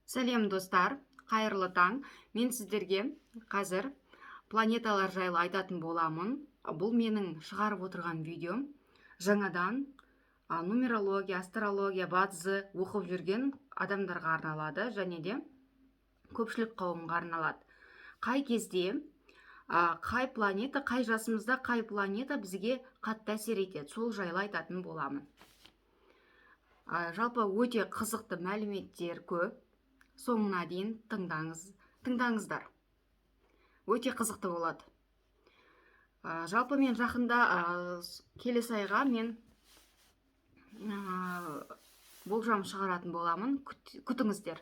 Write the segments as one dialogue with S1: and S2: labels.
S1: Сәлем достар, қайырлы таң. Мен сіздерге қазір планеталар жайлы айтатын боламын. Бұл менің шығарып отырған видеом. Жаңадан нумерология, астрология, бадзы оқып жүрген адамдарға арналады, және де көпшілік қауымға арналады. Қай кезде, қай планета, қай жасымызда қай планета бізге қатты әсер етеді, сол жайлы айтатын боламын. Жалпы өте қызықты мәліметтер көп. Соңына дейін тыңдаңыздар. Өте қызықты болады. Жалпы мен жақында келесі айға мен болжам шығаратын боламын. Күтіңіздер.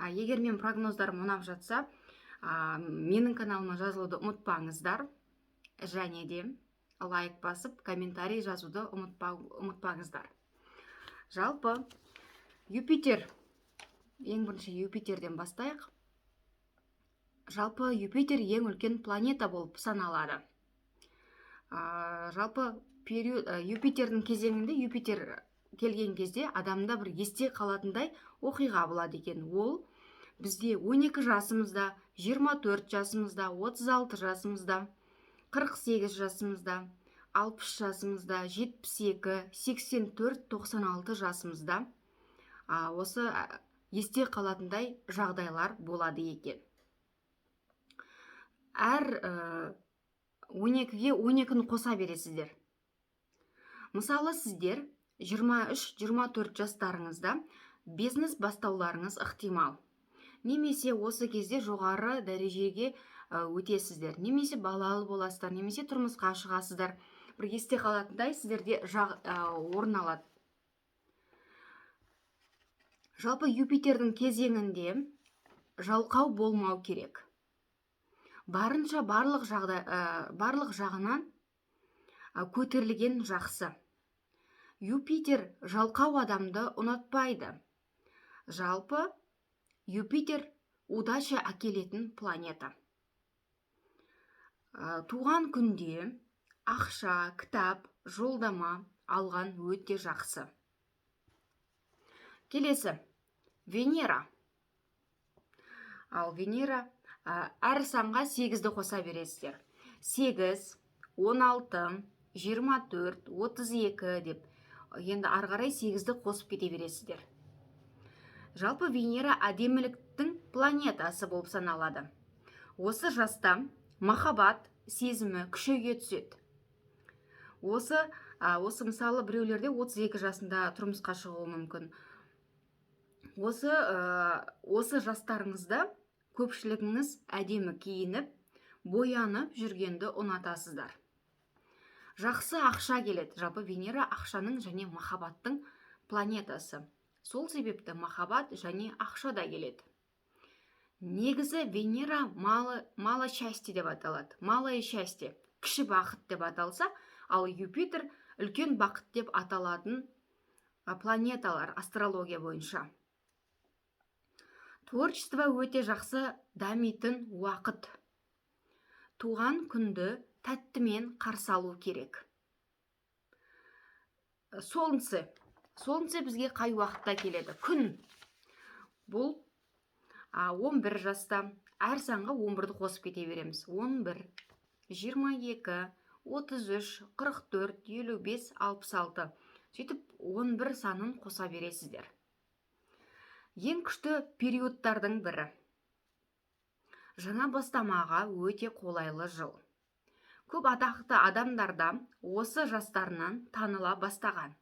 S1: Егер мен прогноздарым ұнап жатса, менің каналыма жазылуды ұмытпаңыздар. Және де лайк басып, комментарий жазуды ұмытпаңыздар. Жалпы Юпитер. Ең бірінші Юпитерден бастайық. Жалпы Юпитер ең үлкен планета болып саналады. Жалпы Юпитердің кезеңінде, Юпитер келген кезде адамда бір есте қалатындай оқиға болады екен. Ол бізде 12 жасымызда, 24 жасымызда, 36 жасымызда, 48 жасымызда, 60 жасымызда, 72, 84, 96 жасымызда осы есте қалатындай жағдайлар болады екен. Әр 12-ге 12-ні қоса бересіздер. Мысалы, сіздер 23-24 жастарыңызда бизнес бастауларыңыз ықтимал. Немесе осы кезде жоғары дәрежеге өтесіздер. Немесе балалы боласыздар, немесе тұрмысқа шығасыздар. Бір есте қалатындай сіздерде орын алады. Жалпы Юпитердің кезеңінде жалқау болмау керек. Барынша барлық жағынан көтерілген жақсы. Юпитер жалқау адамды ұнатпайды. Жалпы Юпитер удача әкелетін планета. Туған күнде ақша, кітап, жолдама алған өте жақсы. Келесі, Венера. Ал Венера әр санға 8-ді қоса бересіздер. 8, 16, 24, 32 деп. Енді арғарай 8-ді қосып кете бересіздер. Жалпы Венера әдеміліктің планетасы болып саналады. Осы жаста махаббат сезімі күшейе түседі. Осы мысалы біреулерде 32 жасында тұрмысқа шығуы мүмкін. Осы жастарыңызда көпшілігіңіз әдемі киініп, боянып жүргенді ұнатасыздар. Жақсы ақша келеді. Жалпы Венера ақшаның және махаббаттың планетасы. Сол себепті махаббат және ақша да келеді. Негізі Венера мало счастье деп аталады. Малое счастье, кіші бақыт деп аталса, ал Юпитер үлкен бақыт деп аталатын планеталар астрология бойынша. Творчество өте жақсы дамитын уақыт. Туған күнді тәттімен қарсы алу керек. Солнце бізге қай уақытта келеді? Күн. Бұл 11 жаста, әр санға 11-ді қосып кете береміз. 11, 22, 33, 44, 55, 66. Сөйтіп 11 санын қоса бересіздер. Ең күшті периодтардың бірі. Жаңа бастамаға өте қолайлы жыл. Көп атақты адамдарда осы жастарынан таныла бастаған.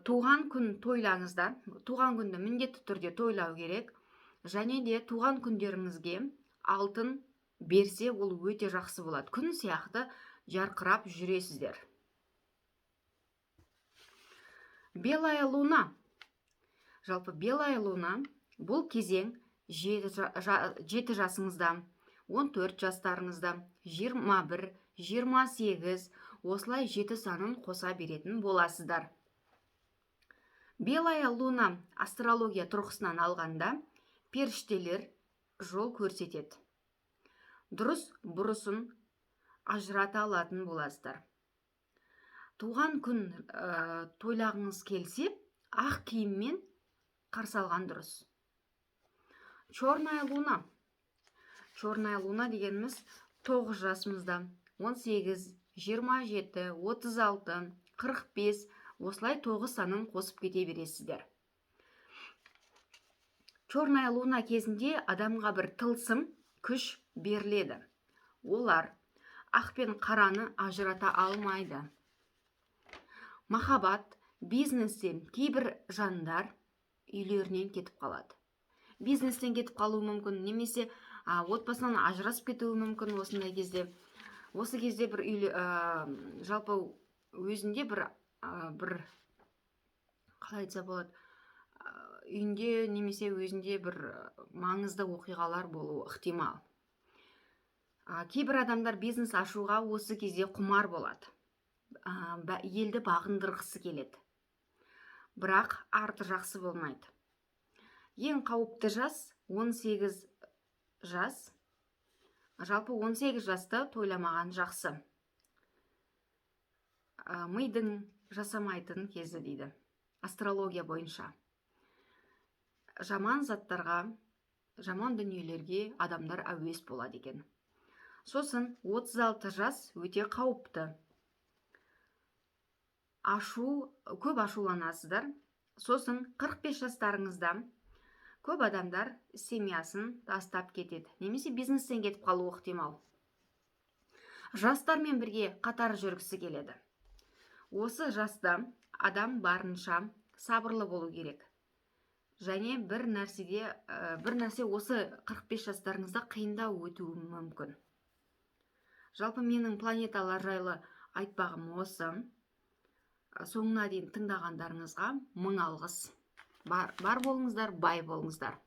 S1: Туған күн тойлаңыздар. Туған күнді міндетті түрде тойлау керек. Және де туған күндеріңізге алтын берсе, ол өте жақсы болады. Күн сияқты жарқырап жүресіздер. Белая луна. Жалпы белая луна бұл кезең 7 жасыңызда, 14 жастарыңызда, 21, 28, осылай 7 санын қоса беретін боласыздар. Белая луна астрология тұрғысынан алғанда періштелер жол көрсетеді. Дұрыс бұрысын ажырата алатын боласыздар. Туған күн тойлағыңыз келсе, ақ киіммен қарсы алған дұрыс. Черная луна. Черная луна дегеніміз 9 жасымызда 18, 27, 36, 45 осылай 9 санын қосып кете бересіздер. Черная луна кезінде адамға бір тылсым күш беріледі. Олар ақ пен қараны ажырата алмайды. Махаббат, бизнестен кейбір жандар үйлерінен кетіп қалады. Бизнестен кетіп қалуы мүмкін, немесе отбасынан ажырасып кетуі мүмкін осындай кезде. Осы кезде бір жалпы өзінде бір қалай айтса болады, үйінде немесе өзінде бір маңызды оқиғалар болуы ықтимал. Кейбір адамдар бизнес ашуға осы кезде құмар болады. Елді бағындырғысы келеді. Бірақ арты жақсы болмайды. Ең қауіпті жас 18 жас. Жалпы 18 жасты тойламаған жақсы. Мидың жасамайтын кезі дейді. Астрология бойынша. Жаман заттарға, жаман дүниелерге адамдар әуес болады екен. Сосын 36 жас өте қауіпті. Көп ашуланасыздар. Сосын 45 жастарыңызда көп адамдар семьясын тастап кетеді, немесе бизнестен кетіп қалуы ықтимал. Жастармен бірге қатар жүргісі келеді. Осы жаста адам барынша сабырлы болу керек. Және бір нәрсе осы 45 жастарыңызда қиындау өтуі мүмкін. Жалпы менің планеталар жайлы айтпағым осы. Соңына дейін тыңдағандарыңызға мың алғыс. Бар болыңыздар, бай болыңыздар.